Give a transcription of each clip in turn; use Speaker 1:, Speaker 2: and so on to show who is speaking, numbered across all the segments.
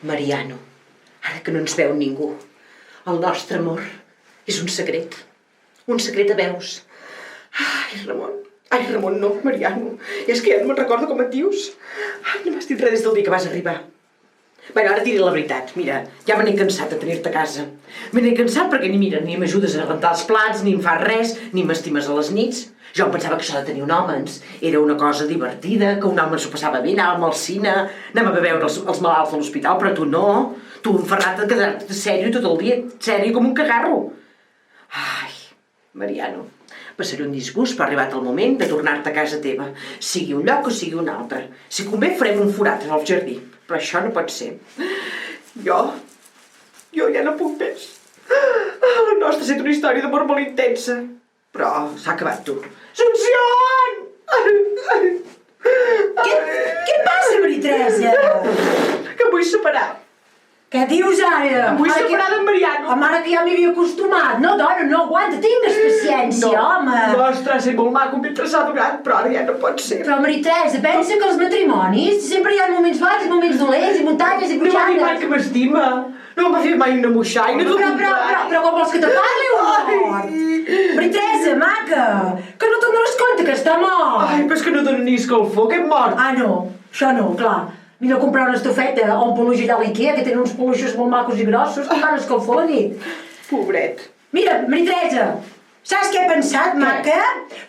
Speaker 1: Mariano, ara que no ens veu ningú, el nostre amor és un secret a veus. Ai, Ramon, no, Mariano, és que ja no me'n recordo com et dius. Ai, no m'has dit res des del dia que vas arribar. Bé, ara et diré la veritat, mira, ja me n'he cansat de tenir-te a casa. Me n'he cansat perquè ni m'ajudes a rentar els plats, ni em fas res, ni m'estimes a les nits. Jo em pensava que això de tenir un home era una cosa divertida, que un home s'ho passava bé, anàvem al cine, anàvem a veure els malalts a l'hospital, però tu no. Tu, enferrat, de quedar-te sèrio tot el dia, sèrio com un cagarro. Ai, Mariano, passaré un disgust, però ha arribat el moment de tornar-te a casa teva, sigui un lloc o sigui un altre. Si convé, farem un forat al jardí, però això no pot ser. Jo ja no puc més. La nostra ha estat una història d'amor molt intensa, però s'ha acabat, tu. Assumpción!
Speaker 2: Què passa, Maria-Teresa?
Speaker 1: Que em vull separar.
Speaker 2: Què dius ara?
Speaker 1: Em vull separar d'en Mariano.
Speaker 2: Home, ara que ja m'hi havia acostumat. No, dona, no aguanta, tingues paciència, home.
Speaker 1: No, ostres, és molt maco, mentre s'ha durat, però ara ja no pot ser.
Speaker 2: Però, Maria-Teresa, pensa que els matrimonis sempre hi ha moments bons i moments dolents i muntanyes i
Speaker 1: No m'ha dit mai
Speaker 2: pujades.
Speaker 1: que m'estima. No m'ha fet mai una moixaina.
Speaker 2: Però com vols que te parli o mort? Maria-Teresa, maca, que no te'n dones compte que està mort.
Speaker 1: Ai, però és que no dona ni escalfor, que hem mort.
Speaker 2: Ah, no, això no, clar. Vine a comprar una estofeta o un peluix allà a l'Ikea, que tenen uns peluixos molt macos i grossos, que fan escalfor a la nit.
Speaker 1: Pobret.
Speaker 2: Mira, Maria-Teresa, saps què he pensat, maca?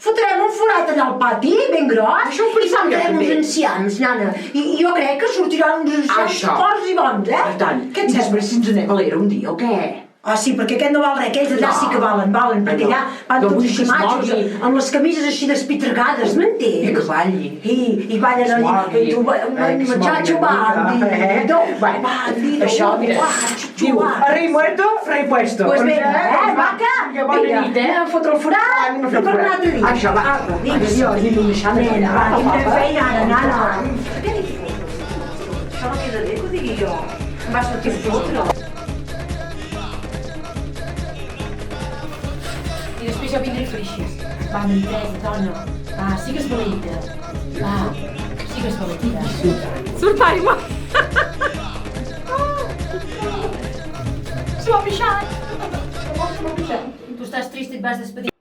Speaker 2: Fotrem un forat allà al pati, ben gros,
Speaker 1: Això ho
Speaker 2: i
Speaker 1: pensava jo,
Speaker 2: farem uns
Speaker 1: també.
Speaker 2: enciams, nana. I jo crec que sortiran uns enciams
Speaker 1: Això.
Speaker 2: forts i bons, eh?
Speaker 1: Per tant,
Speaker 2: Què et
Speaker 1: i
Speaker 2: sembla?
Speaker 1: després si ens anem a l'era un dia, o què?
Speaker 2: Ah, sí, perquè aquest no val res, aquells d'allà
Speaker 1: No.
Speaker 2: sí que valen, perquè
Speaker 1: No.
Speaker 2: allà van
Speaker 1: No
Speaker 2: tots
Speaker 1: vull que
Speaker 2: així
Speaker 1: es
Speaker 2: matxos,
Speaker 1: mogui.
Speaker 2: amb les camises així despitregades, m'entens?
Speaker 1: I que balli.
Speaker 2: I ballen allà,
Speaker 1: mogui.
Speaker 2: i tu,
Speaker 1: Que es
Speaker 2: muchacho,
Speaker 1: mogui una
Speaker 2: bandido,
Speaker 1: mica, Bueno,
Speaker 2: bandido,
Speaker 1: això, mira, diu, a rei muerto, rei puesto.
Speaker 2: Pues
Speaker 1: Doncs,
Speaker 2: vinga, vaca,
Speaker 1: Vinga, bona nit,
Speaker 2: a fotre el forat,
Speaker 1: Anem a
Speaker 2: i
Speaker 1: fer el
Speaker 2: per un
Speaker 1: forat.
Speaker 2: altre dia.
Speaker 1: Això, va.
Speaker 2: Apa, vinga,
Speaker 1: Adiós, i no deixant de
Speaker 2: nena, va,
Speaker 1: treballar.
Speaker 2: quina feina, nana. Què dius? Això no queda bé que ho digui jo. Em va sortir fotre. I després jo vindré freixes. Va, Maria-Teresa, dona. Va, sigues valenta. Va, sigues valenta.
Speaker 3: Surt aigua! Se m'ha pixat!
Speaker 2: Tu estàs trist i et vas despedir.